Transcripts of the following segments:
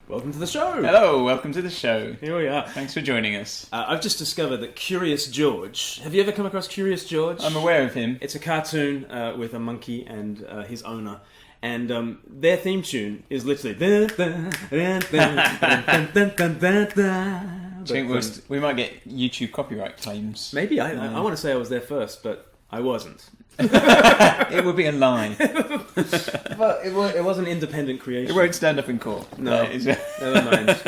Welcome to the show. Hello, welcome to the show. Here we are. Thanks for joining us. I've just discovered that Curious George... Have you ever come across Curious George? I'm aware of him. It's a cartoon with a monkey and his owner. And their theme tune is literally... We might get YouTube copyright claims. Maybe. I want to say I was there first, but I wasn't. It would be a lie. But it was an independent creation. It won't stand up in court. No, never mind.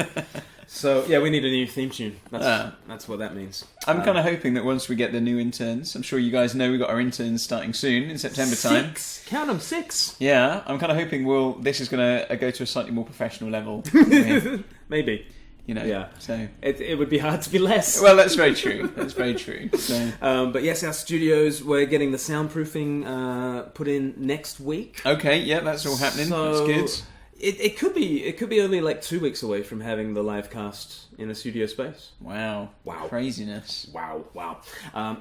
So, yeah, we need a new theme tune. That's what that means. I'm kind of hoping that once we get the new interns, I'm sure you guys know we've got our interns starting soon, in September time. 6! Count them, 6! Yeah, I'm kind of hoping this is going to go to a slightly more professional level. Maybe. You know, yeah. So it would be hard to be less. Well, that's very true. That's very true. So. But yes, our studios, we're getting the soundproofing put in next week. Okay, yeah, that's all happening. So that's good. It could be only like 2 weeks away from having the LIVEcast in a studio space. Wow. Craziness. Wow.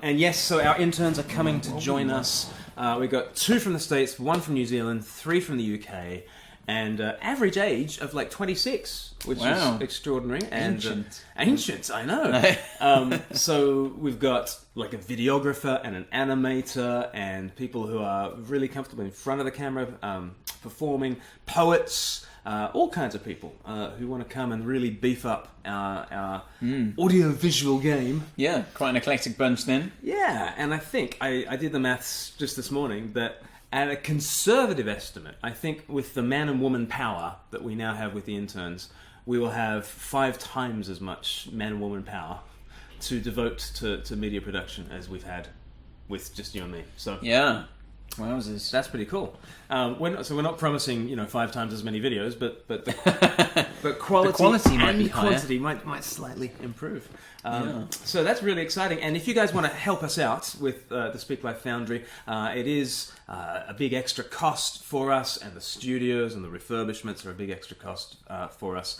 And yes, so our interns are coming to join us. We've got 2 from the States, 1 from New Zealand, 3 from the UK. And average age of like 26, which is extraordinary. And ancient, I know. So we've got like a videographer and an animator and people who are really comfortable in front of the camera, performing, poets, all kinds of people who want to come and really beef up our audio-visual game. Yeah, quite an eclectic bunch then. Yeah, and I think, I did the maths just this morning, that at a conservative estimate, I think with the man and woman power that we now have with the interns, we will have 5 times as much man and woman power to devote to media production as we've had with just you and me. So yeah, wowzers, that's pretty cool. We're not promising 5 times as many videos, but quality and quantity might slightly improve. So that's really exciting. And if you guys want to help us out with the Speak Life Foundry, it is a big extra cost for us, and the studios and the refurbishments are a big extra cost for us.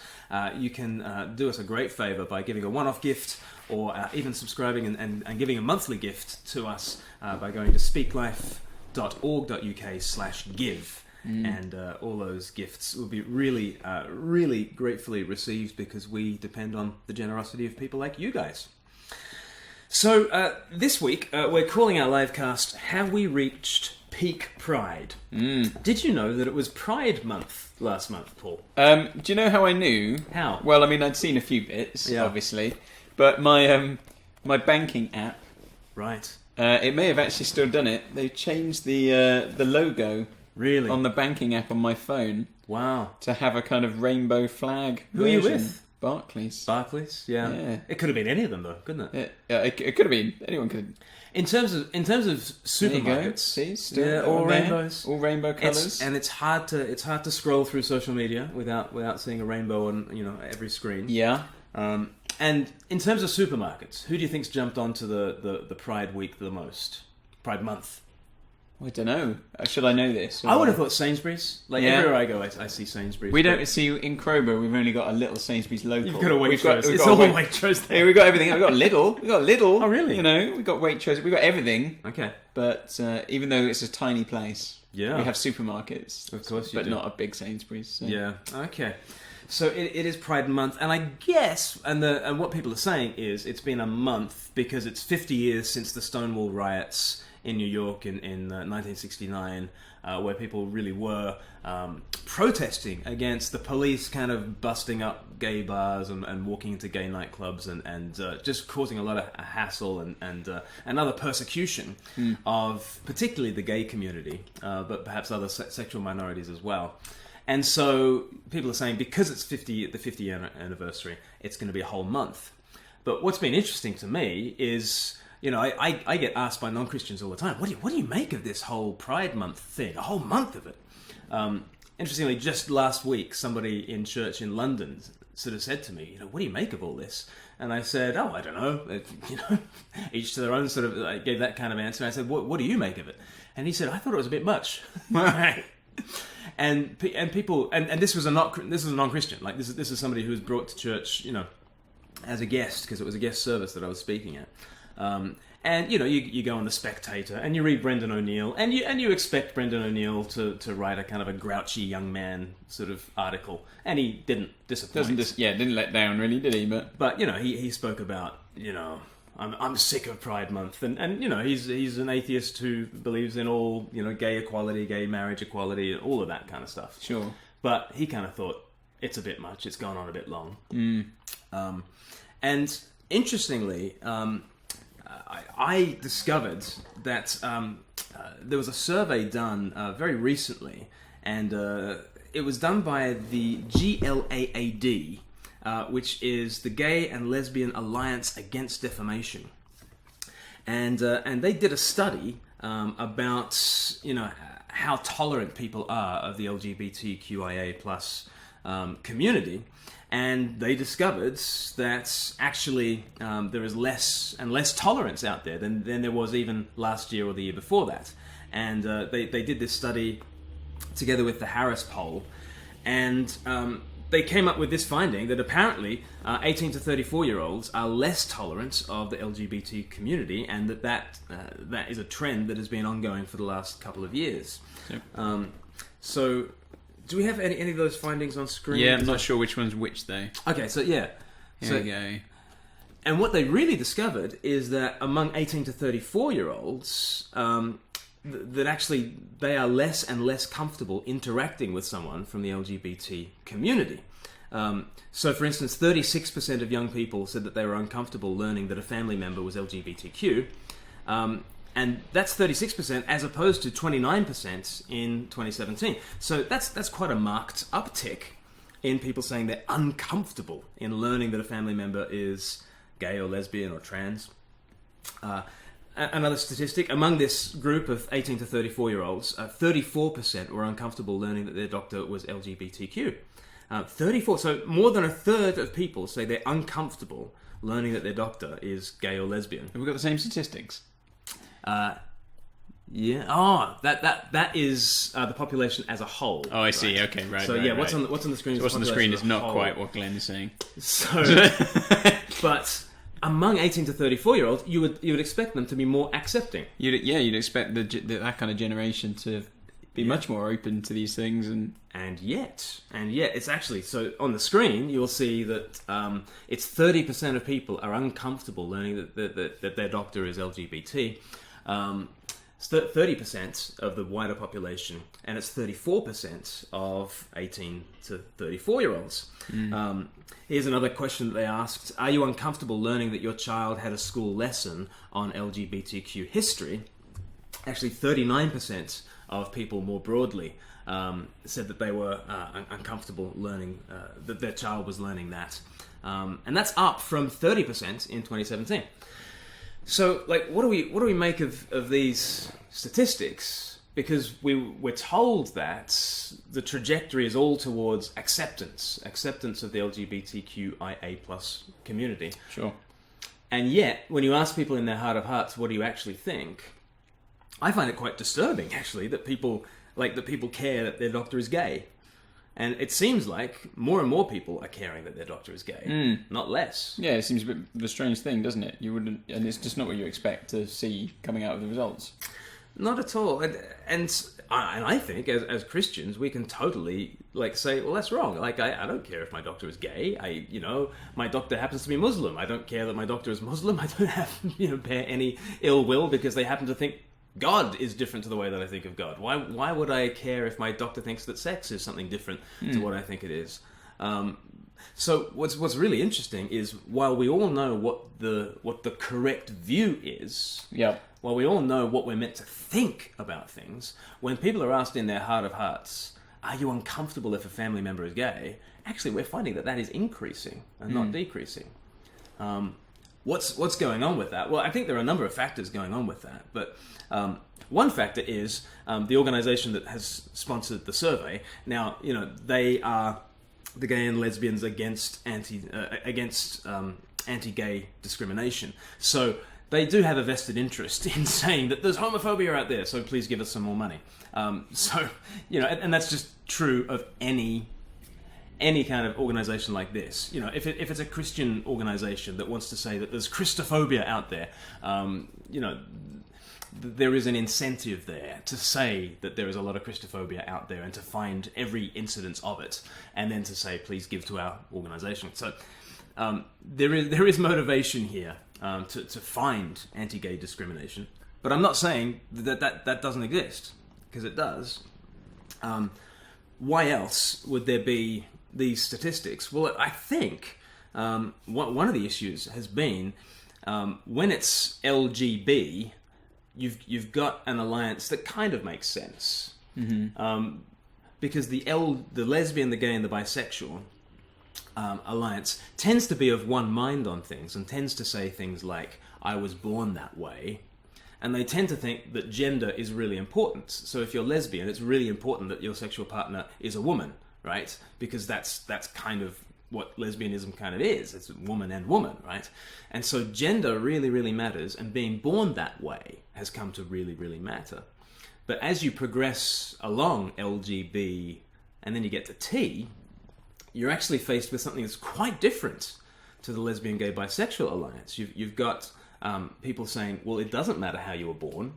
You can do us a great favour by giving a one-off gift, or even subscribing and giving a monthly gift to us by going to speaklife.org.uk/give. And all those gifts will be really, really gratefully received, because we depend on the generosity of people like you guys. So this week, we're calling our livecast, Have We Reached Peak Pride? Did you know that it was Pride Month last month, Paul? Do you know how I knew? How? Well, I mean, I'd seen a few bits, obviously, but my banking app, right? It may have actually still done it. They changed the logo. Really? On the banking app on my phone. Wow. To have a kind of rainbow flag. Who are you with? Barclays. Barclays, yeah. It could have been any of them, though, couldn't it? It could have been. Anyone could. In terms of supermarkets, see, still all rainbows, all rainbow colours, and it's hard to scroll through social media without seeing a rainbow on every screen. Yeah. And in terms of supermarkets, who do you think's jumped onto the Pride Week the most? Pride Month. I don't know. Should I know this? I would have thought Sainsbury's. Everywhere I go, I see Sainsbury's. We don't see in Crowborough. We've only got a little Sainsbury's local. You've got a Waitrose. It's all Waitrose there. Yeah, we've got everything. We've got Lidl. Oh, really? We've got Waitrose. We've got everything. Okay. But even though it's a tiny place, we have supermarkets. Of course, but not a big Sainsbury's. So. Yeah. Okay. So it is Pride Month, and I guess, and what people are saying is it's been a month because it's 50 years since the Stonewall riots in New York in 1969, where people really were protesting against the police kind of busting up gay bars and walking into gay nightclubs and just causing a lot of hassle and other persecution of particularly the gay community, but perhaps other sexual minorities as well. And so people are saying because it's the 50-year anniversary, it's going to be a whole month. But what's been interesting to me is, I get asked by non-Christians all the time, what do you make of this whole Pride Month thing? A whole month of it. Interestingly, just last week, somebody in church in London sort of said to me, what do you make of all this? And I said, I don't know. Each to their own. Sort of, I gave that kind of answer. I said, what do you make of it? And he said, I thought it was a bit much. Right. And people, and this was a non-Christian. Like this is somebody who was brought to church, as a guest, because it was a guest service that I was speaking at. And you go on The Spectator and you read Brendan O'Neill, and you expect Brendan O'Neill to write a kind of a grouchy young man sort of article, and he didn't disappoint. Didn't let down really, did he? But he spoke about I'm sick of Pride Month, and he's an atheist who believes in all gay equality, gay marriage equality, all of that kind of stuff. Sure. But he kind of thought it's a bit much. It's gone on a bit long. And interestingly, I discovered that there was a survey done very recently, and it was done by the GLAAD, which is the Gay and Lesbian Alliance Against Defamation, and they did a study about how tolerant people are of the LGBTQIA plus community. And they discovered that actually there is less and less tolerance out there than there was even last year or the year before that. And they did this study together with the Harris poll, and they came up with this finding that apparently 18 to 34-year-olds are less tolerant of the LGBT community, and that is a trend that has been ongoing for the last couple of years. Yep. So... do we have any of those findings on screen? Yeah, I'm not sure which one's which, though. Okay, so yeah. Here we go. And what they really discovered is that among 18 to 34-year-olds, that actually they are less and less comfortable interacting with someone from the LGBT community. So, for instance, 36% of young people said that they were uncomfortable learning that a family member was LGBTQ. And that's 36% as opposed to 29% in 2017. So that's quite a marked uptick in people saying they're uncomfortable in learning that a family member is gay or lesbian or trans. Another statistic, among this group of 18 to 34-year-olds, 34% were uncomfortable learning that their doctor was LGBTQ. 34, so more than a third of people say they're uncomfortable learning that their doctor is gay or lesbian. Have we got the same statistics? Yeah. Oh, that is the population as a whole. Oh, I see. Right? Okay, right. So right, yeah, right. what's on the screen? So what's on the screen is not whole. quite what Glenn is saying. So, but among 18 to 34-year-olds, you would expect them to be more accepting. You'd expect that kind of generation to be much more open to these things, and yet, it's actually so on the screen. You'll see that it's 30% of people are uncomfortable learning that their doctor is LGBT. It's 30% of the wider population, and it's 34% of 18 to 34-year-olds. Here's another question that they asked. Are you uncomfortable learning that your child had a school lesson on LGBTQ history? Actually, 39% of people more broadly said that they were uncomfortable learning that their child was learning that. And that's up from 30% in 2017. So, what do we make of these statistics? Because we're told that the trajectory is all towards acceptance of the LGBTQIA plus community. Sure. And yet, when you ask people in their heart of hearts, what do you actually think? I find it quite disturbing, actually, that people care that their doctor is gay. And it seems like more and more people are caring that their doctor is gay, not less. Yeah, it seems a bit of a strange thing, doesn't it? And it's just not what you expect to see coming out of the results. Not at all. And I think as Christians, we can totally say, well, that's wrong. I don't care if my doctor is gay. My doctor happens to be Muslim. I don't care that my doctor is Muslim. I don't have bear any ill will because they happen to think God is different to the way that I think of God. Why would I care if my doctor thinks that sex is something different to what I think it is? So what's really interesting is while we all know what the correct view is, while we all know what we're meant to think about things, when people are asked in their heart of hearts, are you uncomfortable if a family member is gay? Actually, we're finding that is increasing and not decreasing. What's going on with that? Well, I think there are a number of factors going on with that, but one factor is the organisation that has sponsored the survey. Now, they are the Gay and Lesbians against anti-gay discrimination. So they do have a vested interest in saying that there's homophobia out there, so please give us some more money. And that's just true of any any kind of organization like this, you know, if it's a Christian organization that wants to say that there's Christophobia out there, you know, there is an incentive there to say that there is a lot of Christophobia out there and to find every incidence of it and then to say, please give to our organization. So there is motivation here to find anti-gay discrimination. But I'm not saying that doesn't exist, because it does. Why else would there be these statistics? Well, I think one of the issues has been when it's LGB, you've got an alliance that kind of makes sense, because the lesbian, the gay, and the bisexual alliance tends to be of one mind on things and tends to say things like, "I was born that way." And they tend to think that gender is really important. So if you're lesbian, it's really important that your sexual partner is a woman, right? Because that's kind of what lesbianism kind of is. It's woman and woman, right? And so gender really, really matters, and being born that way has come to really, really matter. But as you progress along LGB and then you get to T, you're actually faced with something that's quite different to the lesbian, gay, bisexual alliance. You've got people saying, well, it doesn't matter how you were born.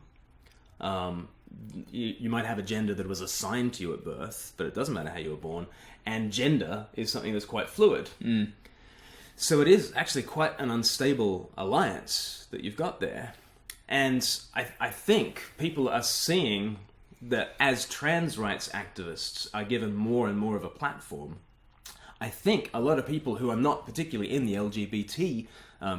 You might have a gender that was assigned to you at birth, but it doesn't matter how you were born. And gender is something that's quite fluid. So it is actually quite an unstable alliance that you've got there. And I think people are seeing that as trans rights activists are given more and more of a platform, I think a lot of people who are not particularly in the LGBT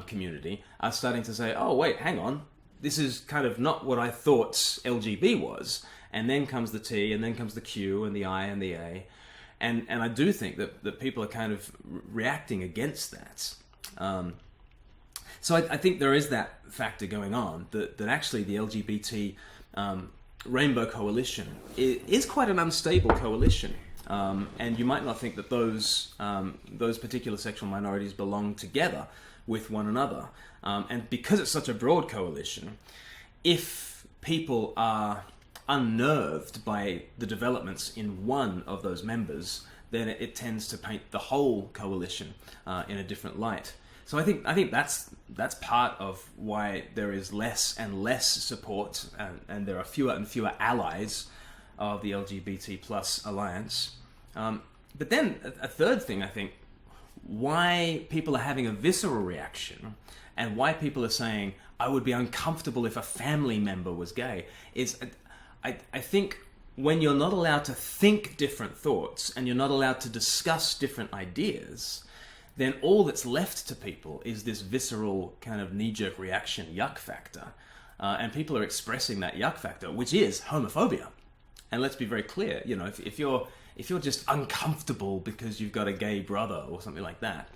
community are starting to say, oh, wait, hang on. This is kind of not what I thought LGB was. And then comes the T, and then comes the Q, and the I, and the A. And I do think that people are kind of reacting against that. So I think there is that factor going on, that actually the LGBT Rainbow Coalition is quite an unstable coalition. And you might not think that those particular sexual minorities belong together with one another. And because it's such a broad coalition, if people are unnerved by the developments in one of those members, then it tends to paint the whole coalition in a different light. So I think that's part of why there is less and less support, and there are fewer and fewer allies of the LGBT plus alliance. But then a third thing, I think, why people are having a visceral reaction and why people are saying, I would be uncomfortable if a family member was gay, is I think when you're not allowed to think different thoughts and you're not allowed to discuss different ideas, then all that's left to people is this visceral kind of knee-jerk reaction yuck factor. And people are expressing that yuck factor, which is homophobia. And let's be very clear, you know, if you're just uncomfortable because you've got a gay brother or something like that,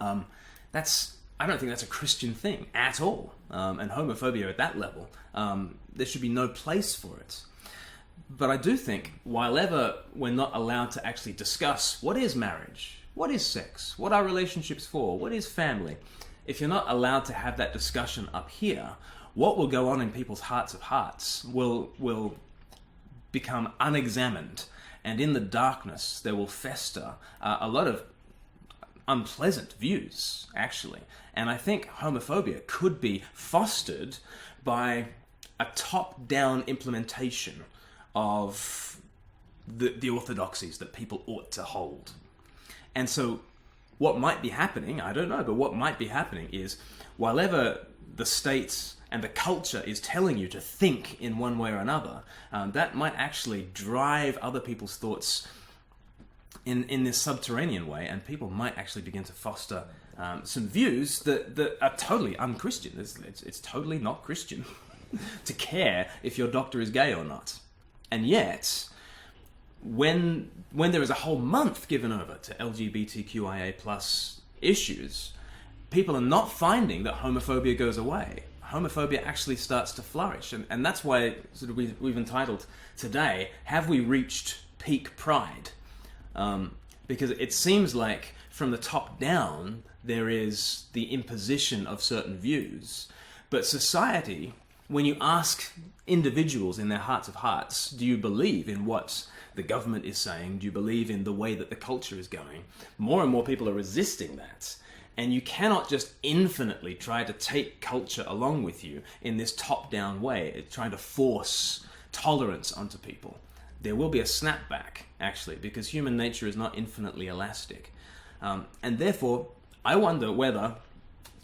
I don't think that's a Christian thing at all. And homophobia at that level, there should be no place for it. But I do think, while ever we're not allowed to actually discuss what is marriage, what is sex, what are relationships for, what is family, if you're not allowed to have that discussion up here, what will go on in people's hearts of hearts will become unexamined. And in the darkness, there will fester a lot of unpleasant views, actually. And I think homophobia could be fostered by a top-down implementation of the orthodoxies that people ought to hold. And so what might be happening, I don't know, but what might be happening is, while ever the state and the culture is telling you to think in one way or another, that might actually drive other people's thoughts in this subterranean way, and people might actually begin to foster some views that are totally un-Christian. It's totally not Christian to care if your doctor is gay or not. And yet, when there is a whole month given over to LGBTQIA plus issues, people are not finding that homophobia goes away. Homophobia actually starts to flourish. And that's why sort of we've entitled today, Have We Reached Peak Pride? Because it seems like from the top down, there is the imposition of certain views. But society, when you ask individuals in their hearts of hearts, do you believe in what the government is saying? Do you believe in the way that the culture is going? More and more people are resisting that. And you cannot just infinitely try to take culture along with you in this top-down way, trying to force tolerance onto people. There will be a snapback, actually, because human nature is not infinitely elastic. And therefore, I wonder whether,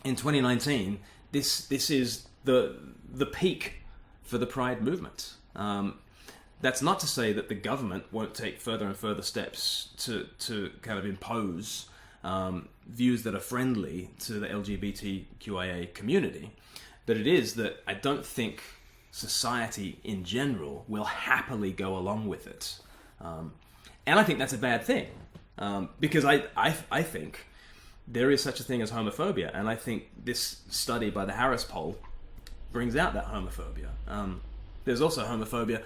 in 2019, this is the peak for the Pride movement. That's not to say that the government won't take further and further steps to kind of impose views that are friendly to the LGBTQIA community, but it is that I don't think society in general will happily go along with it. And I think that's a bad thing, because I think there is such a thing as homophobia, and I think this study by the Harris poll brings out that homophobia. There's also homophobia.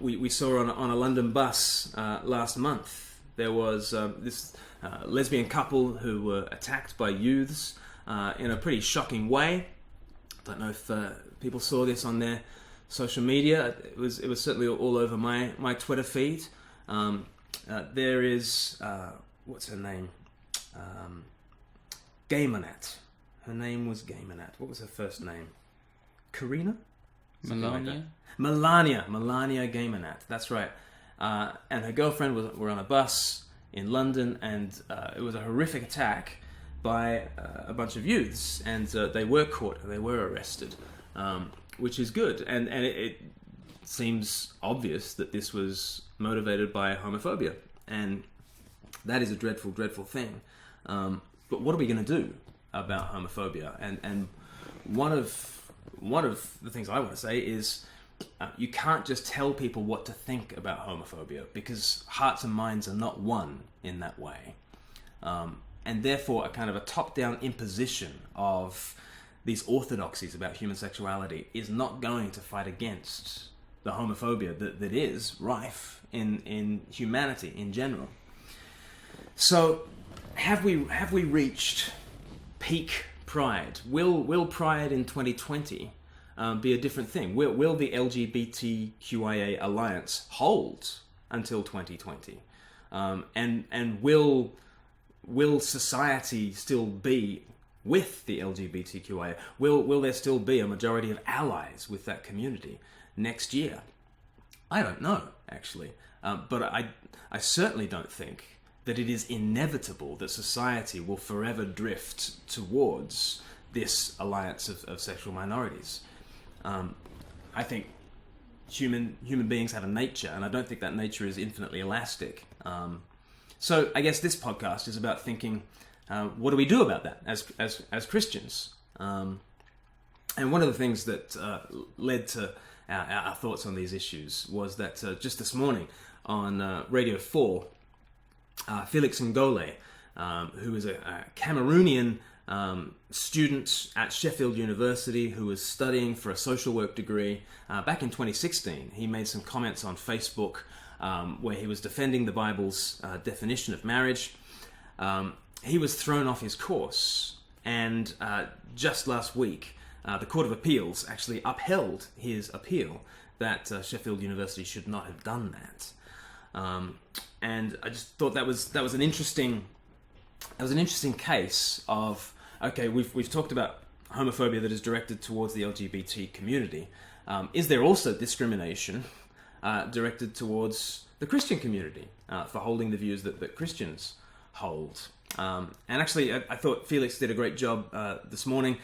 We saw on a London bus last month, there was this lesbian couple who were attacked by youths in a pretty shocking way. I don't know if people saw this on their social media. It was certainly all over my Twitter feed. There is what's her name? Gaymanat. Her name was Gaymanat. What was her first name? Karina? Melania? Melania Gaymanat. That's right. And her girlfriend were on a bus in London, and it was a horrific attack by a bunch of youths, and they were caught and they were arrested, which is good. And it seems obvious that this was motivated by homophobia, and that is a dreadful, dreadful thing. But what are we going to do about homophobia? And one of the things I want to say is you can't just tell people what to think about homophobia, because hearts and minds are not one in that way. And therefore a kind of a top-down imposition of these orthodoxies about human sexuality is not going to fight against the homophobia that is rife in humanity in general. So have we reached peak Pride? Will Pride in 2020 be a different thing? Will the LGBTQIA alliance hold until 2020? And will society still be with the LGBTQIA? Will there still be a majority of allies with that community next year? I don't know, actually. But I certainly don't think that it is inevitable that society will forever drift towards this alliance of sexual minorities. I think human beings have a nature, and I don't think that nature is infinitely elastic. So I guess this podcast is about thinking, what do we do about that as Christians? And one of the things that led to our thoughts on these issues was that just this morning on Radio 4, Felix Angola, who is a Cameroonian student at Sheffield University who was studying for a social work degree back in 2016. He made some comments on Facebook where he was defending the Bible's definition of marriage. He was thrown off his course, and just last week the Court of Appeals actually upheld his appeal that Sheffield University should not have done that. And I just thought that was an interesting case of, okay, we've talked about homophobia that is directed towards the LGBT community. Is there also discrimination directed towards the Christian community for holding the views that Christians hold? And actually, I thought Felix did a great job this morning.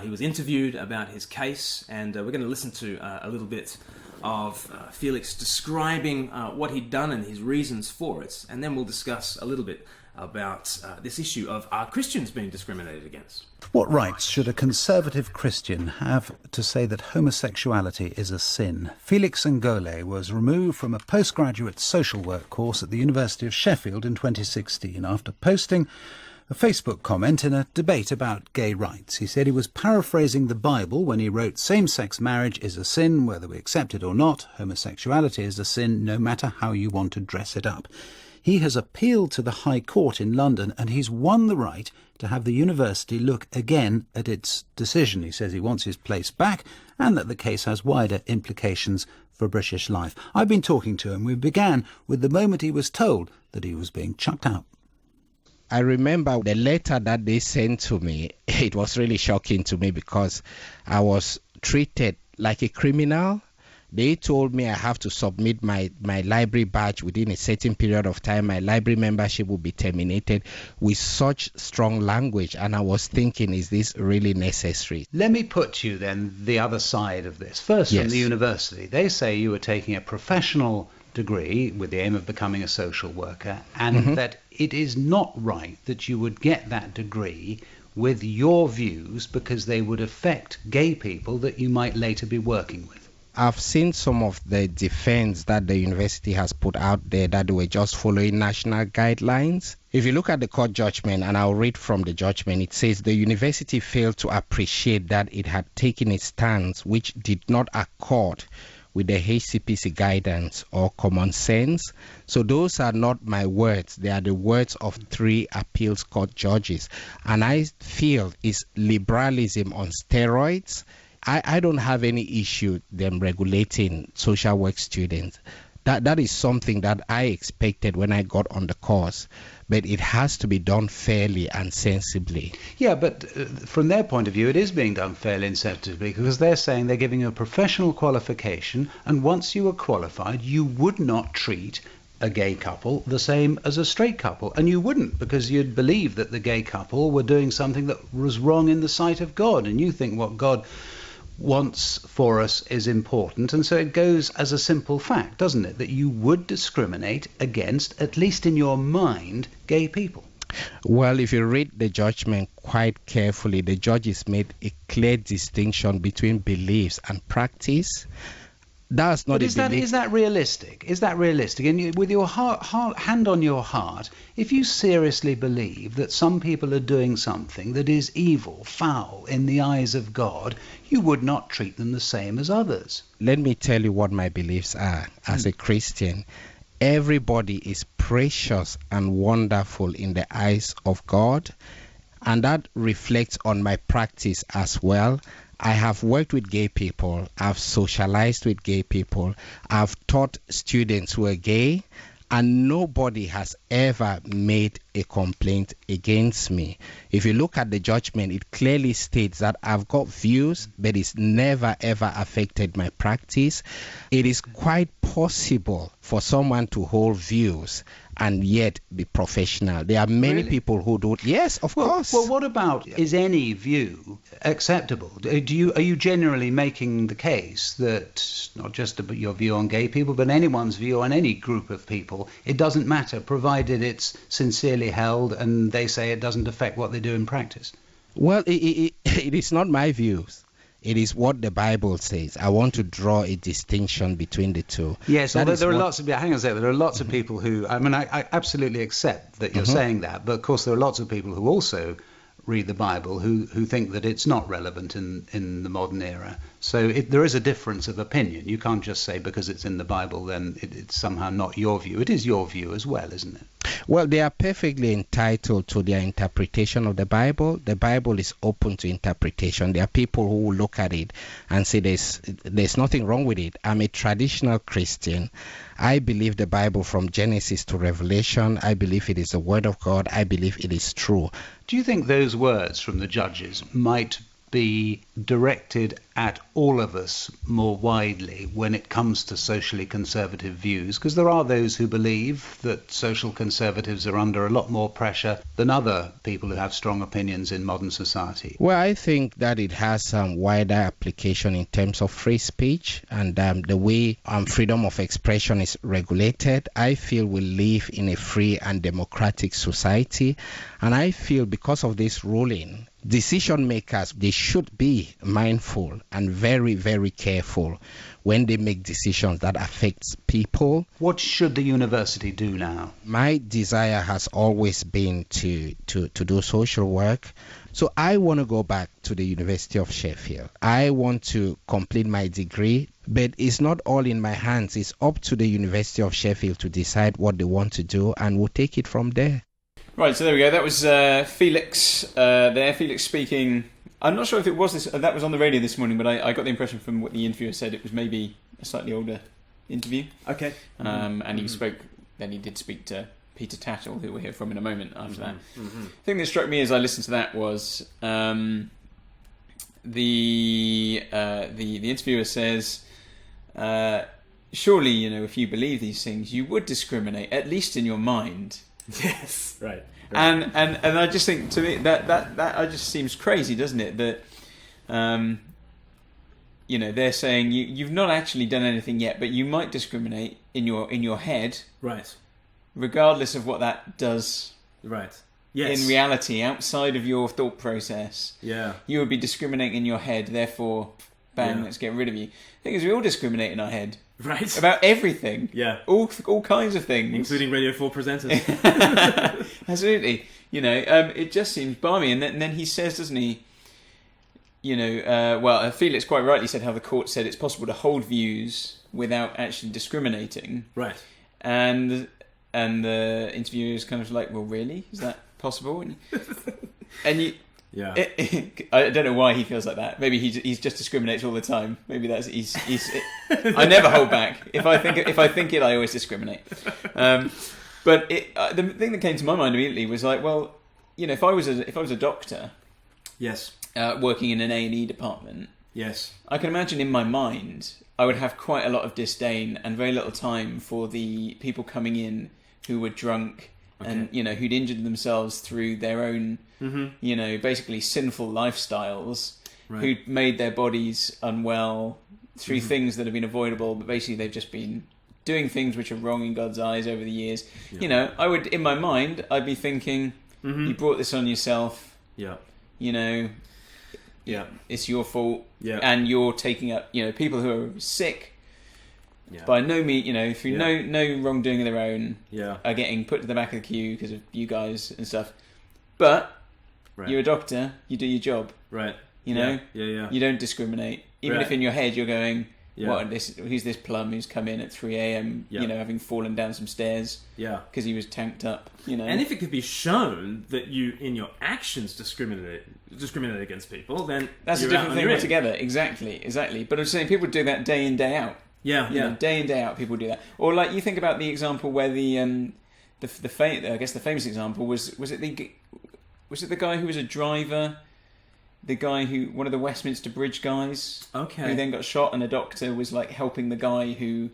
He was interviewed about his case, and we're going to listen to a little bit of Felix describing what he'd done and his reasons for it, and then we'll discuss a little bit about this issue of are Christians being discriminated against. What rights should a conservative Christian have to say that homosexuality is a sin? Felix Angola was removed from a postgraduate social work course at the University of Sheffield in 2016 after posting a Facebook comment in a debate about gay rights. He said he was paraphrasing the Bible when he wrote, "Same-sex marriage is a sin, whether we accept it or not. Homosexuality is a sin, no matter how you want to dress it up." He has appealed to the High Court in London, and he's won the right to have the university look again at its decision. He says he wants his place back and that the case has wider implications for British life. I've been talking to him. We began with the moment he was told that he was being chucked out. I remember the letter that they sent to me. It was really shocking to me because I was treated like a criminal. They told me I have to submit my library badge within a certain period of time. My library membership will be terminated with such strong language. And I was thinking, is this really necessary? Let me put to you then the other side of this. First, Yes. from the university, they say you were taking a professional degree with the aim of becoming a social worker, and that it is not right that you would get that degree with your views because they would affect gay people that you might later be working with. I've seen some of the defense that the university has put out there that they were just following national guidelines. If you look at the court judgment, and I'll read from the judgment, it says the university failed to appreciate that it had taken a stance which did not accord with the HCPC guidance or common sense. So those are not my words. They are the words of 3 appeals court judges. And I feel it's liberalism on steroids. I don't have any issue them regulating social work students. That is something that I expected when I got on the course, but it has to be done fairly and sensibly. Yeah, but from their point of view, it is being done fairly and sensibly because they're saying they're giving you a professional qualification, and once you are qualified, you would not treat a gay couple the same as a straight couple, and you wouldn't because you'd believe that the gay couple were doing something that was wrong in the sight of God, and you think what God wants for us is important, and so it goes as a simple fact, doesn't it, that you would discriminate against, at least in your mind, gay people. Well, if you read the judgment quite carefully, the judges made a clear distinction between beliefs and practice. That's not but is that realistic? Is that realistic? And with your hand on your heart, if you seriously believe that some people are doing something that is evil, foul in the eyes of God, you would not treat them the same as others. Let me tell you what my beliefs are as a Christian. Everybody is precious and wonderful in the eyes of God, and that reflects on my practice as well. I have worked with gay people, I've socialized with gay people, I've taught students who are gay, and nobody has ever made a complaint against me. If you look at the judgment, it clearly states that I've got views, but it's never ever affected my practice. It is quite possible for someone to hold views and yet be professional. There are many people who don't. Yes, of course. Well, what about, is any view acceptable? Are you generally making the case that not just about your view on gay people, but anyone's view on any group of people, it doesn't matter, provided it's sincerely held and they say it doesn't affect what they do in practice? Well, it is not my views. It is what the Bible says. I want to draw a distinction between the two. Yes, although there are lots of, hang on a second, there are lots of people who, I mean, I absolutely accept that you're saying that, but of course there are lots of people who also read the Bible who think that it's not relevant in the modern era. So there is a difference of opinion. You can't just say because it's in the Bible then it's somehow not your view. It is your view as well, isn't it? Well, they are perfectly entitled to their interpretation of the Bible. The Bible is open to interpretation. There are people who will look at it and say there's nothing wrong with it. I'm a traditional Christian. I believe the Bible from Genesis to Revelation. I believe it is the Word of God. I believe it is true. Do you think those words from the judges might be directed at all of us more widely when it comes to socially conservative views? Because there are those who believe that social conservatives are under a lot more pressure than other people who have strong opinions in modern society. Well, I think that it has some wider application in terms of free speech and the way freedom of expression is regulated. I feel we live in a free and democratic society, and I feel because of this ruling, decision makers, they should be mindful and very, very careful when they make decisions that affect people. What should the university do now? My desire has always been to do social work. So I want to go back to the University of Sheffield. I want to complete my degree, but it's not all in my hands. It's up to the University of Sheffield to decide what they want to do, and we'll take it from there. Right, so there we go. That was Felix there. Felix speaking. I'm not sure if it was this. That was on the radio this morning, but I got the impression from what the interviewer said it was maybe a slightly older interview. Okay. And he spoke. Then he did speak to Peter Tatchell, who we'll hear from in a moment after that. The thing that struck me as I listened to that was the interviewer says, surely, if you believe these things, you would discriminate, at least in your mind. Yes, right. And I just think, to me, that just seems crazy, doesn't it? That they're saying you've not actually done anything yet, but you might discriminate in your head, right? Regardless of what that does, right? Yes. In reality, outside of your thought process, you would be discriminating in your head. Therefore, bang, let's get rid of you. The thing is, we all discriminate in our head, right? About everything, all kinds of things, including Radio 4 presenters. Absolutely, it just seems balmy. And then he says, doesn't he? Felix quite rightly said how the court said it's possible to hold views without actually discriminating, right? And the interviewer is kind of like, well, really? Is that possible? And you, I don't know why he feels like that. Maybe he just discriminates all the time. Maybe that's he's. I never hold back. If I think it, I always discriminate. But the thing that came to my mind immediately was like, well, if I was a doctor, yes, working in an A&E department, yes, I can imagine in my mind I would have quite a lot of disdain and very little time for the people coming in who were drunk and who'd injured themselves through their own basically sinful lifestyles, who'd made their bodies unwell through things that have been avoidable, but basically they've just been doing things which are wrong in God's eyes over the years. I would, in my mind, I'd be thinking, you brought this on yourself. It's your fault, and you're taking up, people who are sick. By no means, through no wrongdoing of their own, are getting put to the back of the queue because of you guys and stuff. But you're a doctor, you do your job, right? You don't discriminate, even if in your head you're going, who's this plum who's come in at 3 a.m. Having fallen down some stairs, because he was tanked up, And if it could be shown that you, in your actions, discriminate against people, then that's a different thing altogether. Exactly. But I'm saying people do that day in, day out. Day in, day out, people do that. Or like you think about the example where the famous example was it the guy who was a driver. The guy one of the Westminster Bridge guys, who then got shot, and a doctor was like helping the guy who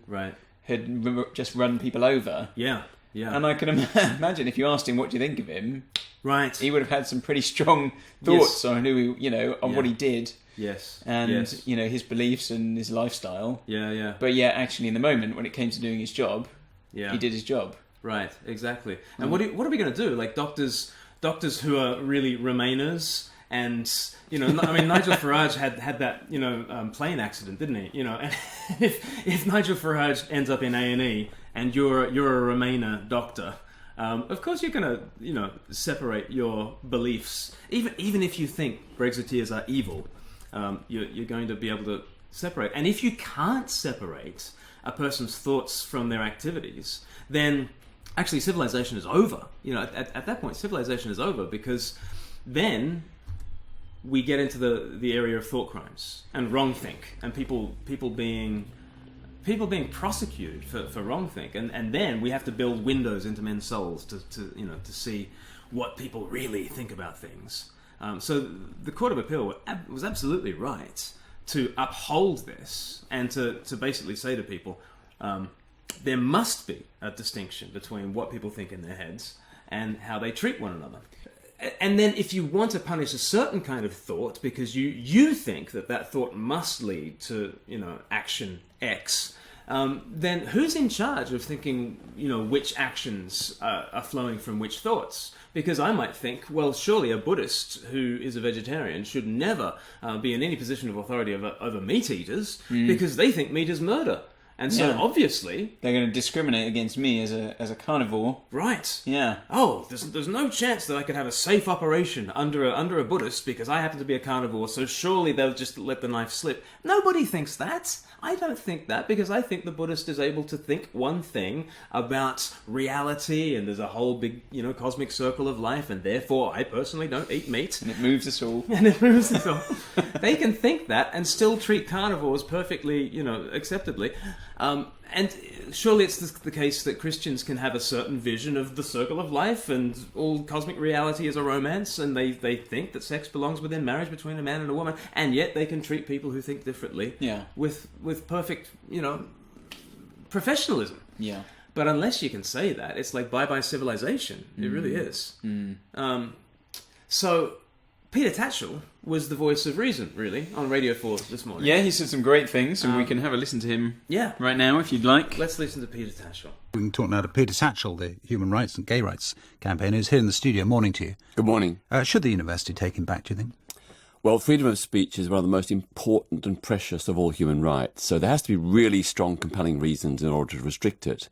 had just run people over. And I can imagine if you asked him, "What do you think of him?" Right, he would have had some pretty strong thoughts on who what he did. Yes, and his beliefs and his lifestyle. But actually, in the moment when it came to doing his job, he did his job. Right, exactly. And what are we going to do? Like doctors who are really Remainers. And Nigel Farage had that plane accident, didn't he? And if Nigel Farage ends up in A&E and you're a Remainer doctor, of course you're going to separate your beliefs. Even if you think Brexiteers are evil, you're going to be able to separate. And if you can't separate a person's thoughts from their activities, then actually civilization is over. At that point, civilization is over, because then we get into the area of thought crimes and wrongthink, and people being prosecuted for wrongthink, and then we have to build windows into men's souls to see what people really think about things. So the Court of Appeal was absolutely right to uphold this and to basically say to people, there must be a distinction between what people think in their heads and how they treat one another. And then if you want to punish a certain kind of thought because you think that thought must lead to action X, then who's in charge of thinking which actions are flowing from which thoughts? Because I might think, well, surely a Buddhist who is a vegetarian should never be in any position of authority over meat eaters, because they think meat is murder. And so obviously they're going to discriminate against me as a carnivore. Right. Yeah. Oh, there's no chance that I could have a safe operation under a Buddhist because I happen to be a carnivore, so surely they'll just let the knife slip. Nobody thinks that. I don't think that, because I think the Buddhist is able to think one thing about reality, and there's a whole big, cosmic circle of life, and therefore I personally don't eat meat. And it moves us all. They can think that and still treat carnivores perfectly, acceptably. And surely it's the case that Christians can have a certain vision of the circle of life and all cosmic reality is a romance, and they think that sex belongs within marriage between a man and a woman, and yet they can treat people who think differently with perfect, professionalism. Yeah. But unless you can say that, it's like bye-bye civilization. It really is. So Peter Tatchell was the voice of reason, really, on Radio 4 this morning. Yeah, he said some great things, and we can have a listen to him right now, if you'd like. Let's listen to Peter Tatchell. We can talk now to Peter Tatchell, the human rights and gay rights campaigner, who's here in the studio. Morning to you. Good morning. Should the university take him back, do you think? Well, freedom of speech is one of the most important and precious of all human rights, so there has to be really strong, compelling reasons in order to restrict it.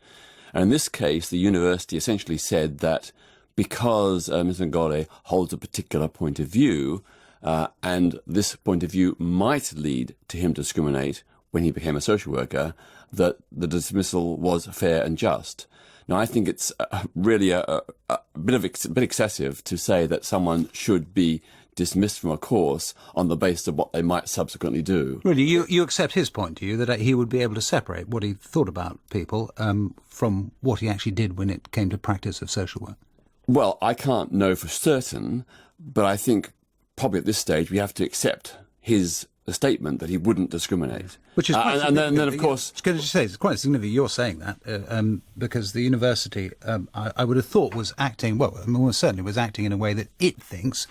And in this case, the university essentially said that because Mr. Angola holds a particular point of view, and this point of view might lead to him to discriminate when he became a social worker, that the dismissal was fair and just. Now, I think it's really a bit excessive to say that someone should be dismissed from a course on the basis of what they might subsequently do. Really, you accept his point, do you, that he would be able to separate what he thought about people from what he actually did when it came to practice of social work? Well, I can't know for certain, but I think probably at this stage we have to accept his statement that he wouldn't discriminate. Which is quite and then, of course... It's quite significant you're saying that, because the university, I would have thought, was acting, certainly was acting in a way that it thinks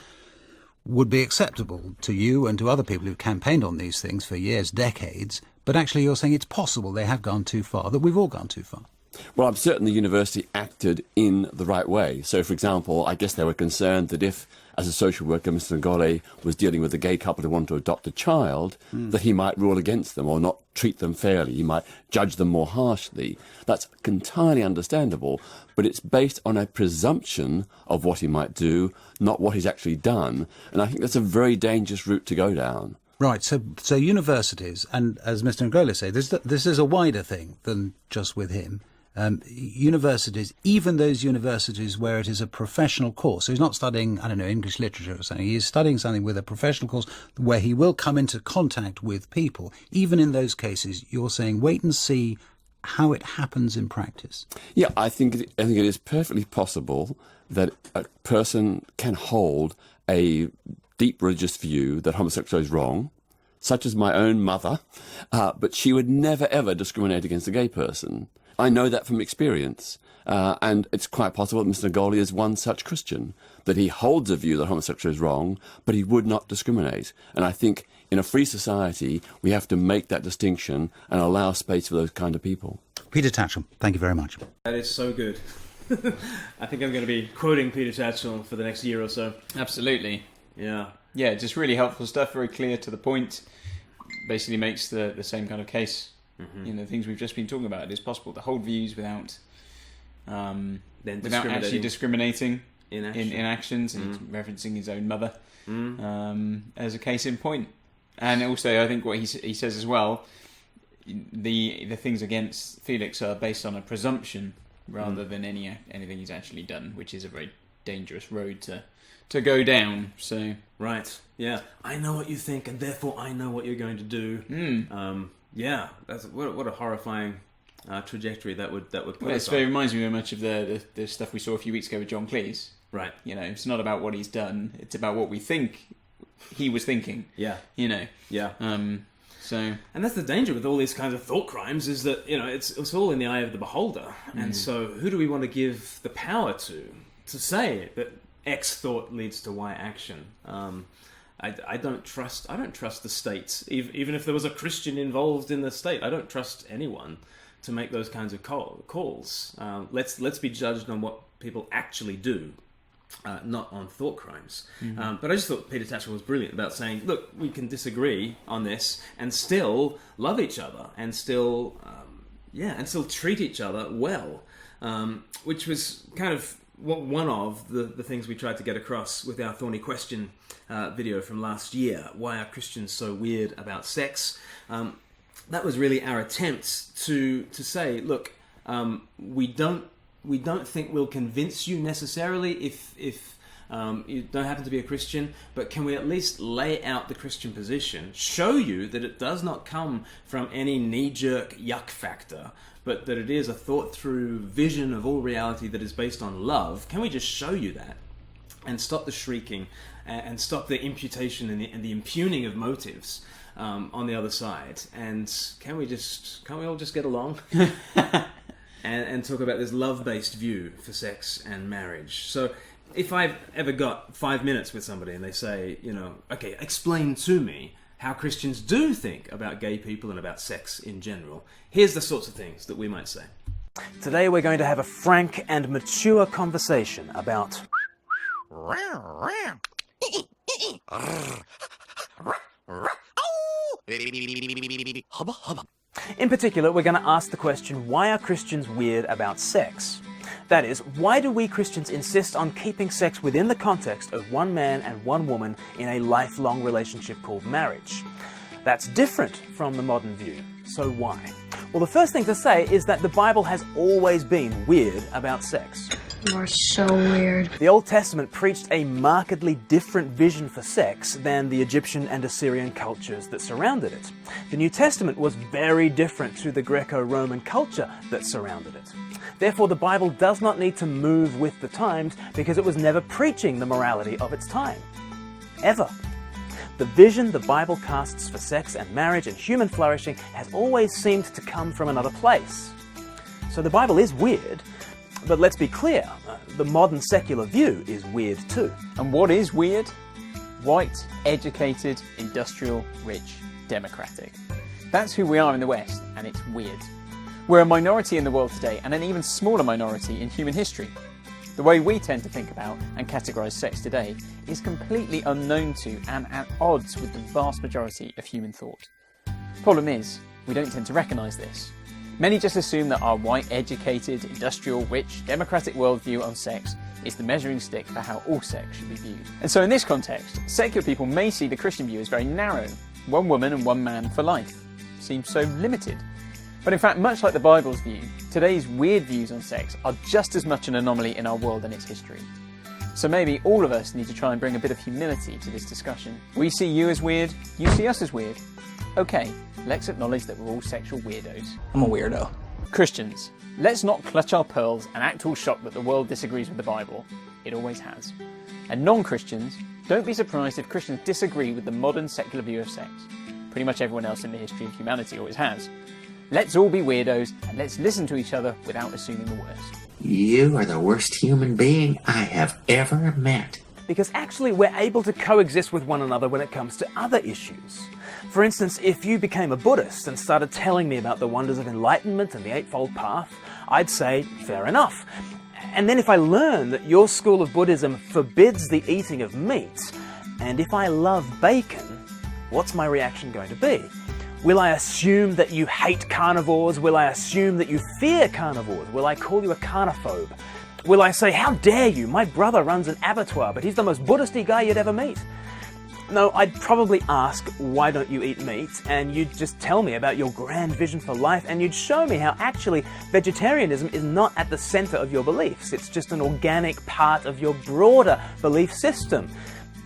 would be acceptable to you and to other people who've campaigned on these things for years, decades, but actually you're saying it's possible they have gone too far, that we've all gone too far. Well, I'm certain the university acted in the right way. So, for example, I guess they were concerned that if, as a social worker, Mr. Angola was dealing with a gay couple who wanted to adopt a child, that he might rule against them or not treat them fairly. He might judge them more harshly. That's entirely understandable, but it's based on a presumption of what he might do, not what he's actually done. And I think that's a very dangerous route to go down. Right, so universities, and as Mr. Angola said, this is a wider thing than just with him. Universities, even those universities where it is a professional course, so he's not studying, English literature or something, he's studying something with a professional course where he will come into contact with people. Even in those cases, you're saying wait and see how it happens in practice. Yeah, I think it is perfectly possible that a person can hold a deep religious view that homosexuality is wrong, such as my own mother, but she would never ever discriminate against a gay person. I know that from experience, and it's quite possible that Mr. Angola is one such Christian, that he holds a view that homosexuality is wrong, but he would not discriminate. And I think in a free society, we have to make that distinction and allow space for those kind of people. Peter Tatchell, thank you very much. That is so good. I think I'm going to be quoting Peter Tatchell for the next year or so. Absolutely. Yeah. Yeah, just really helpful stuff, very clear to the point. Basically makes the same kind of case. Mm-hmm. The things we've just been talking about. It is possible to hold views without actually discriminating in actions, and referencing his own mother as a case in point. And also, I think what he says as well, the things against Felix are based on a presumption rather than anything he's actually done, which is a very dangerous road to go down. So right, yeah, I know what you think, and therefore I know what you're going to do. Yeah, that's what a horrifying trajectory that would put us on. It reminds me very much of the stuff we saw a few weeks ago with John Cleese. Right. It's not about what he's done; it's about what we think he was thinking. Yeah. Yeah. And that's the danger with all these kinds of thought crimes, is that it's all in the eye of the beholder, and so who do we want to give the power to say that X thought leads to Y action? I don't trust the state. Even if there was a Christian involved in the state, I don't trust anyone to make those kinds of calls. Let's be judged on what people actually do, not on thought crimes. But I just thought Peter Tatchell was brilliant about saying, look, we can disagree on this and still love each other and still and still treat each other well, which was kind of one of the things we tried to get across with our Thorny Question video from last year. Why are Christians so weird about sex? That was really our attempt to say, look, we don't think we'll convince you necessarily if you don't happen to be a Christian, but can we at least lay out the Christian position, show you that it does not come from any knee-jerk yuck factor, but that it is a thought-through vision of all reality that is based on love? Can we just show you that and stop the shrieking and stop the imputation and the impugning of motives on the other side? And can't we all just get along and talk about this love-based view for sex and marriage? So if I've ever got 5 minutes with somebody and they say, okay, explain to me how Christians do think about gay people and about sex in general, here's the sorts of things that we might say. Today we're going to have a frank and mature conversation about in particular, we're going to ask the question, why are Christians weird about sex? That is, why do we Christians insist on keeping sex within the context of one man and one woman in a lifelong relationship called marriage? That's different from the modern view. So why? Well, the first thing to say is that the Bible has always been weird about sex. You are so weird. The Old Testament preached a markedly different vision for sex than the Egyptian and Assyrian cultures that surrounded it. The New Testament was very different to the Greco-Roman culture that surrounded it. Therefore, the Bible does not need to move with the times because it was never preaching the morality of its time. Ever. The vision the Bible casts for sex and marriage and human flourishing has always seemed to come from another place. So the Bible is weird, but let's be clear, the modern secular view is weird too. And what is weird? White, educated, industrial, rich, democratic. That's who we are in the West, and it's weird. We're a minority in the world today, and an even smaller minority in human history. The way we tend to think about and categorise sex today is completely unknown to and at odds with the vast majority of human thought. Problem is, we don't tend to recognise this. Many just assume that our white, educated, industrial, rich, democratic worldview on sex is the measuring stick for how all sex should be viewed. And so in this context, secular people may see the Christian view as very narrow. One woman and one man for life. Seems so limited. But in fact, much like the Bible's view, today's weird views on sex are just as much an anomaly in our world and its history. So maybe all of us need to try and bring a bit of humility to this discussion. We see you as weird, you see us as weird. Okay, let's acknowledge that we're all sexual weirdos. I'm a weirdo. Christians, let's not clutch our pearls and act all shocked that the world disagrees with the Bible. It always has. And non-Christians, don't be surprised if Christians disagree with the modern secular view of sex. Pretty much everyone else in the history of humanity always has. Let's all be weirdos, and let's listen to each other without assuming the worst. You are the worst human being I have ever met. Because actually we're able to coexist with one another when it comes to other issues. For instance, if you became a Buddhist and started telling me about the wonders of enlightenment and the Eightfold Path, I'd say, fair enough. And then if I learn that your school of Buddhism forbids the eating of meat, and if I love bacon, what's my reaction going to be? Will I assume that you hate carnivores? Will I assume that you fear carnivores? Will I call you a carnophobe? Will I say, how dare you? My brother runs an abattoir, but he's the most Buddhist-y guy you'd ever meet. No, I'd probably ask, why don't you eat meat? And you'd just tell me about your grand vision for life, and you'd show me how actually vegetarianism is not at the center of your beliefs. It's just an organic part of your broader belief system.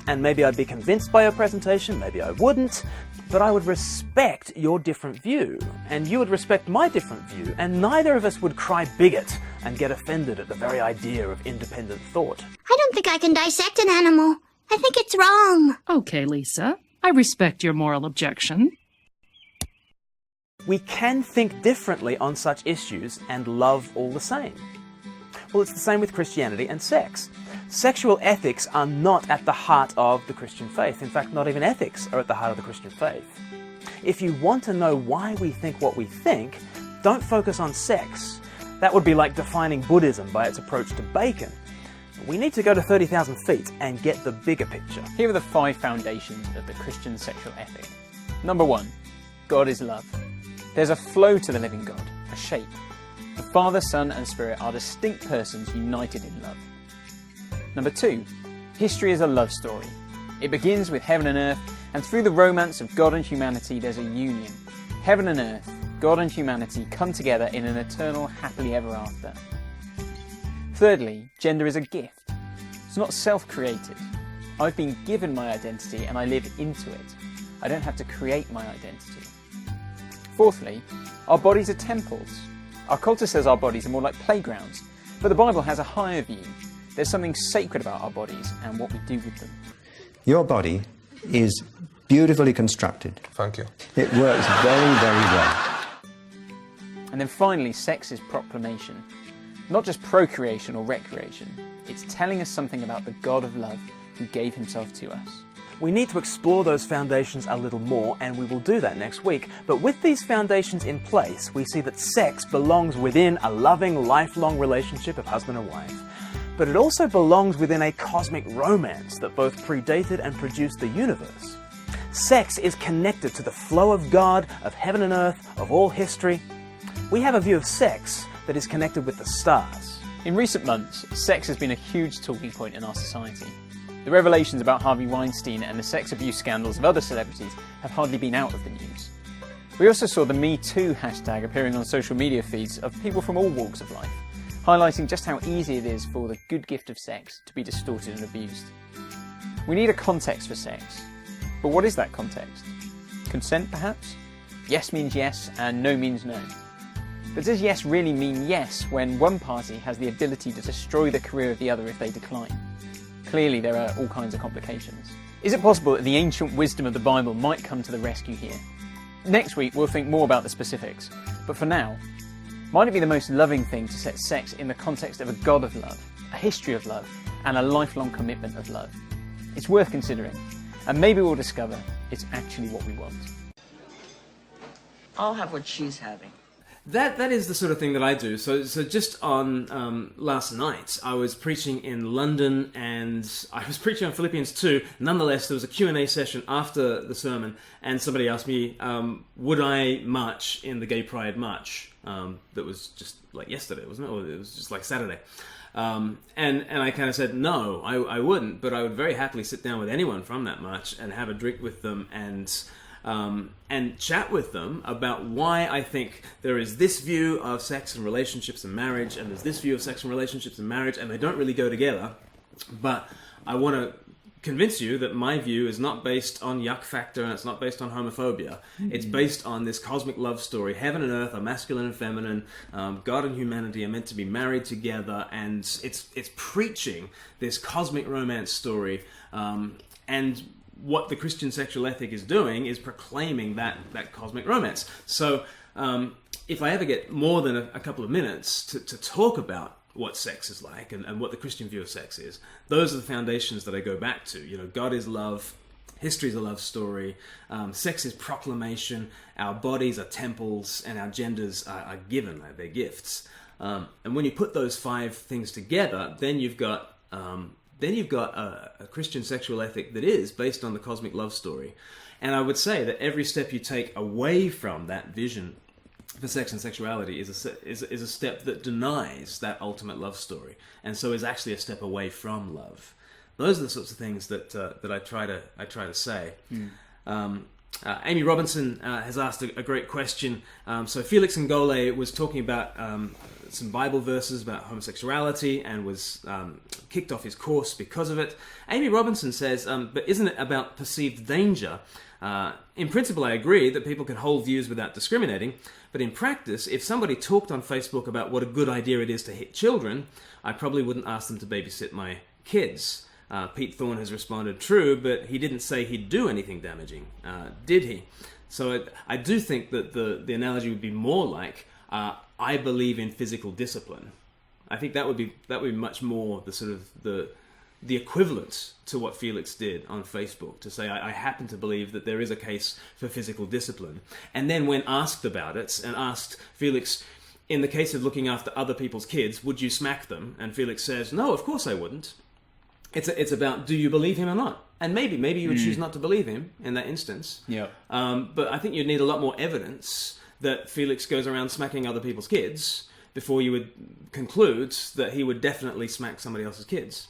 And maybe I'd be convinced by your presentation, maybe I wouldn't, but I would respect your different view, and you would respect my different view, and neither of us would cry bigot and get offended at the very idea of independent thought. I don't think I can dissect an animal. I think it's wrong. Okay, Lisa. I respect your moral objection. We can think differently on such issues and love all the same. Well, it's the same with Christianity and sex. Sexual ethics are not at the heart of the Christian faith. In fact, not even ethics are at the heart of the Christian faith. If you want to know why we think what we think, don't focus on sex. That would be like defining Buddhism by its approach to bacon. We need to go to 30,000 feet and get the bigger picture. Here are the 5 foundations of the Christian sexual ethic. Number 1, God is love. There's a flow to the living God, a shape. The Father, Son and Spirit are distinct persons united in love. Number 2, history is a love story. It begins with heaven and earth, and through the romance of God and humanity there's a union. Heaven and earth, God and humanity come together in an eternal happily ever after. Thirdly, gender is a gift. It's not self-created. I've been given my identity and I live into it. I don't have to create my identity. Fourthly, our bodies are temples. Our culture says our bodies are more like playgrounds, but the Bible has a higher view. There's something sacred about our bodies and what we do with them. Your body is beautifully constructed. Thank you. It works very, very well. And then finally, sex is proclamation. Not just procreation or recreation. It's telling us something about the God of love who gave himself to us. We need to explore those foundations a little more, and we will do that next week. But with these foundations in place, we see that sex belongs within a loving, lifelong relationship of husband and wife. But it also belongs within a cosmic romance that both predated and produced the universe. Sex is connected to the flow of God, of heaven and earth, of all history. We have a view of sex that is connected with the stars. In recent months, sex has been a huge talking point in our society. The revelations about Harvey Weinstein and the sex abuse scandals of other celebrities have hardly been out of the news. We also saw the Me Too hashtag appearing on social media feeds of people from all walks of life, highlighting just how easy it is for the good gift of sex to be distorted and abused. We need a context for sex. But what is that context? Consent, perhaps? Yes means yes, and no means no. But does yes really mean yes when one party has the ability to destroy the career of the other if they decline? Clearly there are all kinds of complications. Is it possible that the ancient wisdom of the Bible might come to the rescue here? Next week we'll think more about the specifics, but for now, might it be the most loving thing to set sex in the context of a God of love, a history of love, and a lifelong commitment of love? It's worth considering, and maybe we'll discover it's actually what we want. I'll have what she's having. That is the sort of thing that I do. So just on last night, I was preaching in London, and I was preaching on Philippians 2. Nonetheless, there was a Q&A session after the sermon, and somebody asked me, would I march in the Gay Pride March? That was just like yesterday, wasn't it? Or it was just like Saturday. And I kind of said, no, I wouldn't, but I would very happily sit down with anyone from that march and have a drink with them and chat with them about why I think there is this view of sex and relationships and marriage, and there's this view of sex and relationships and marriage, and they don't really go together. But I want to convince you that my view is not based on yuck factor, and it's not based on homophobia. It's based on this cosmic love story. Heaven and earth are masculine and feminine. God and humanity are meant to be married together, and it's preaching this cosmic romance story. And what the Christian sexual ethic is doing is proclaiming that cosmic romance. So if I ever get more than a couple of minutes to talk about what sex is like and what the Christian view of sex is, those are the foundations that I go back to. You know, God is love, history is a love story, sex is proclamation, our bodies are temples, and our genders are given, they're gifts. And when you put those 5 things together, then you've got a Christian sexual ethic that is based on the cosmic love story. And I would say that every step you take away from that vision for sex and sexuality is a step that denies that ultimate love story, and so is actually a step away from love. Those are the sorts of things that I try to say. Amy Robinson has asked a great question. So Felix Angola was talking about some Bible verses about homosexuality and was kicked off his course because of it. Amy Robinson says, but isn't it about perceived danger? In principle, I agree that people can hold views without discriminating, but in practice, if somebody talked on Facebook about what a good idea it is to hit children, I probably wouldn't ask them to babysit my kids. Pete Thorne has responded, true, but he didn't say he'd do anything damaging, did he? So I do think that the analogy would be more like, I believe in physical discipline. I think that would be much more the sort of the equivalent to what Felix did on Facebook, to say, I happen to believe that there is a case for physical discipline. And then when asked about it, and asked Felix, in the case of looking after other people's kids, would you smack them? And Felix says, no, of course I wouldn't. It's about, do you believe him or not? And maybe you would choose not to believe him in that instance. Yeah. But I think you'd need a lot more evidence that Felix goes around smacking other people's kids before you would conclude that he would definitely smack somebody else's kids.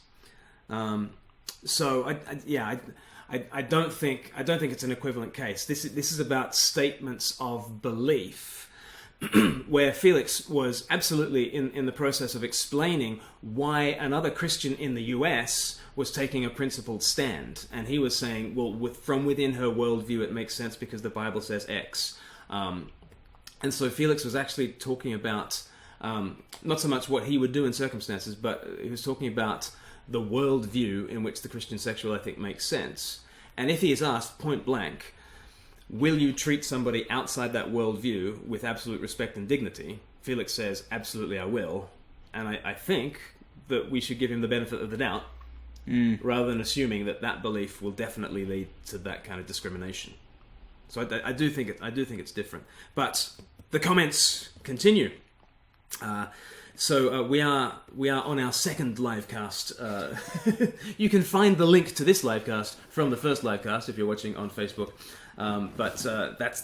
So I don't think it's an equivalent case. This is about statements of belief, where Felix was absolutely in the process of explaining why another Christian in the US was taking a principled stand, and he was saying, well, from within her worldview, it makes sense because the Bible says X. And so Felix was actually talking about not so much what he would do in circumstances, but he was talking about the worldview in which the Christian sexual ethic makes sense. And if he is asked point blank, will you treat somebody outside that worldview with absolute respect and dignity? Felix says, absolutely I will. And I think that we should give him the benefit of the doubt, rather than assuming that belief will definitely lead to that kind of discrimination. So I do think it's different. But the comments continue. So we are on our second livecast. You can find the link to this livecast from the first livecast if you're watching on Facebook. But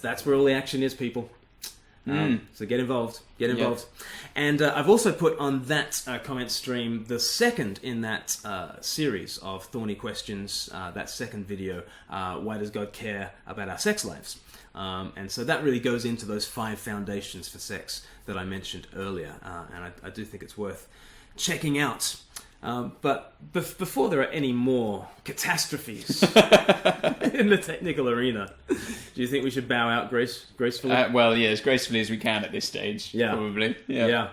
that's where all the action is, people. So get involved. Yep. And I've also put on that comment stream the second in that series of thorny questions, that second video, Why Does God Care About Our Sex Lives? And so that really goes into those 5 foundations for sex that I mentioned earlier. And I do think it's worth checking out. But before there are any more catastrophes in the technical arena, do you think we should bow out gracefully? Well, yeah, as gracefully as we can at this stage, probably. Yeah.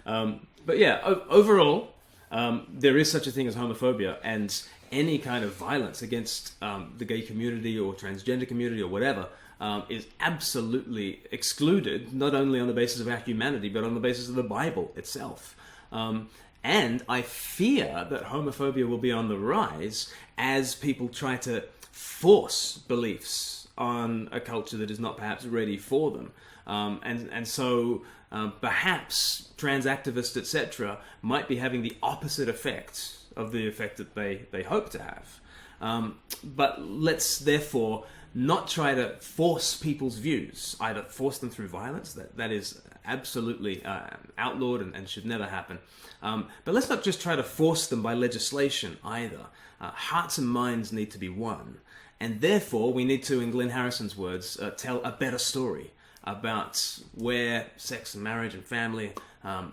But yeah, overall, there is such a thing as homophobia, and any kind of violence against the gay community or transgender community or whatever is absolutely excluded, not only on the basis of our humanity, but on the basis of the Bible itself. And I fear that homophobia will be on the rise as people try to force beliefs on a culture that is not perhaps ready for them. And so perhaps trans activists, etc., might be having the opposite effect of the effect that they hope to have. But let's therefore not try to force people's views, either force them through violence, that is absolutely outlawed and should never happen. But let's not just try to force them by legislation either. Hearts and minds need to be one. And therefore, we need to, in Glenn Harrison's words, tell a better story about where sex and marriage and family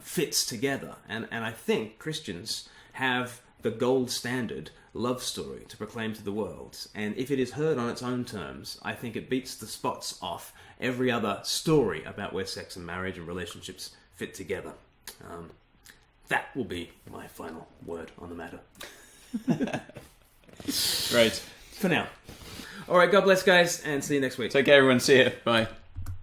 fits together. And I think Christians have the gold standard love story to proclaim to the world. And if it is heard on its own terms, I think it beats the spots off every other story about where sex and marriage and relationships fit together. That will be my final word on the matter. Great. For now. All right, God bless, guys, and see you next week. Take care, everyone. See you. Bye.